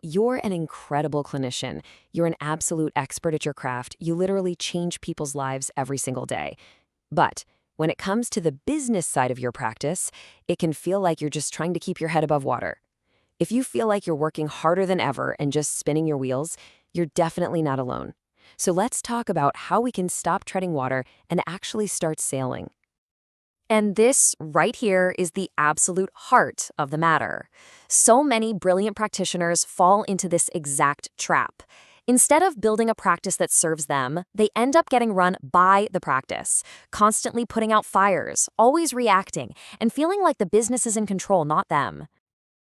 You're an incredible clinician. You're an absolute expert at your craft. You literally change people's lives every single day. But when it comes to the business side of your practice, it can feel like you're just trying to keep your head above water. If you feel like you're working harder than ever and just spinning your wheels, you're definitely not alone. So let's talk about how we can stop treading water and actually start sailing. And this right here is the absolute heart of the matter. So many brilliant practitioners fall into this exact trap. Instead of building a practice that serves them, they end up getting run by the practice, constantly putting out fires, always reacting, and feeling like the business is in control, not them.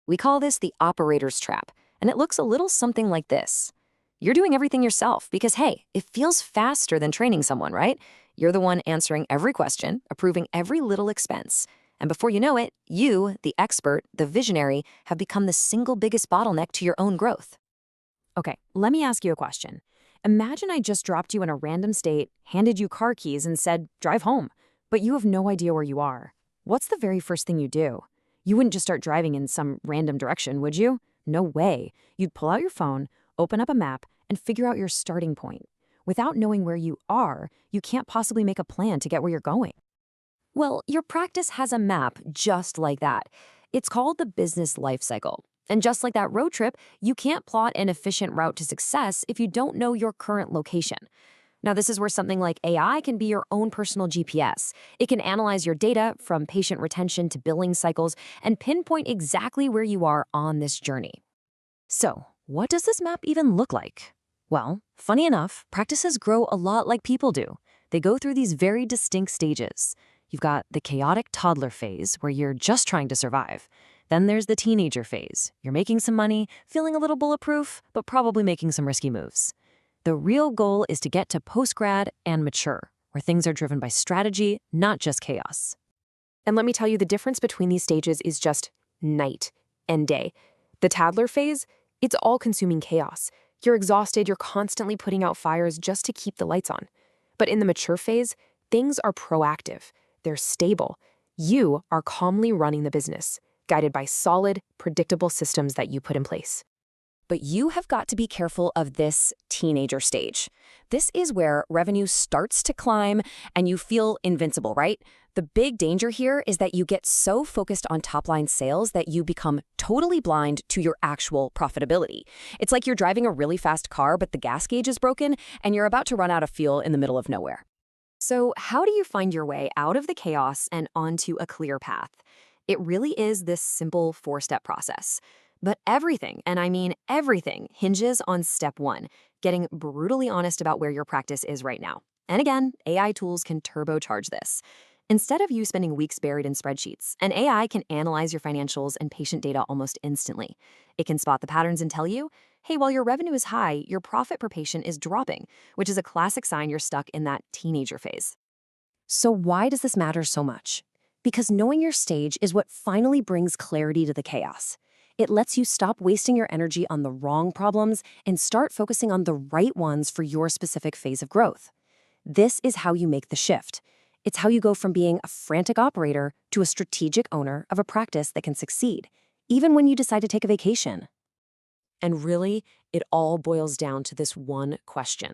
We call this the operator's trap, and it looks a little something like this. You're doing everything yourself because, hey, it feels faster than training someone, right? You're the one answering every question, approving every little expense. And before you know it, you, the expert, the visionary, have become the single biggest bottleneck to your own growth. Okay, let me ask you a question. Imagine I just dropped you in a random state, handed you car keys, and said, drive home, but you have no idea where you are. What's the very first thing you do? You wouldn't just start driving in some random direction, would you? No way. You'd pull out your phone, open up a map, and figure out your starting point. Without knowing where you are, you can't possibly make a plan to get where you're going. Well, your practice has a map just like that. It's called the business life cycle. And just like that road trip, you can't plot an efficient route to success if you don't know your current location. Now, this is where something like AI can be your own personal GPS. It can analyze your data from patient retention to billing cycles and pinpoint exactly where you are on this journey. So, what does this map even look like? Well, funny enough, practices grow a lot like people do. They go through these very distinct stages. You've got the chaotic toddler phase, where you're just trying to survive. Then there's the teenager phase. You're making some money, feeling a little bulletproof, but probably making some risky moves. The real goal is to get to post-grad and mature, where things are driven by strategy, not just chaos. And let me tell you, the difference between these stages is just night and day. The toddler phase, it's all-consuming chaos. You're exhausted, you're constantly putting out fires just to keep the lights on. But in the mature phase, things are proactive. They're stable. You are calmly running the business, guided by solid, predictable systems that you put in place. But you have got to be careful of this teenager stage. This is where revenue starts to climb and you feel invincible, right? The big danger here is that you get so focused on top-line sales that you become totally blind to your actual profitability. It's like you're driving a really fast car, but the gas gauge is broken and you're about to run out of fuel in the middle of nowhere. So how do you find your way out of the chaos and onto a clear path? It really is this simple four-step process. But everything, and I mean everything, hinges on step one, getting brutally honest about where your practice is right now. And again, AI tools can turbocharge this. Instead of you spending weeks buried in spreadsheets, an AI can analyze your financials and patient data almost instantly. It can spot the patterns and tell you, hey, while your revenue is high, your profit per patient is dropping, which is a classic sign you're stuck in that teenager phase. So why does this matter so much? Because knowing your stage is what finally brings clarity to the chaos. It lets you stop wasting your energy on the wrong problems and start focusing on the right ones for your specific phase of growth. This is how you make the shift. It's how you go from being a frantic operator to a strategic owner of a practice that can succeed, even when you decide to take a vacation. And really, it all boils down to this one question.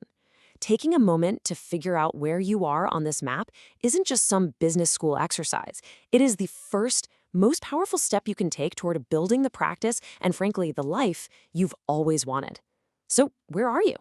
Taking a moment to figure out where you are on this map isn't just some business school exercise. It is the first, most powerful step you can take toward building the practice and, frankly, the life you've always wanted. So, where are you?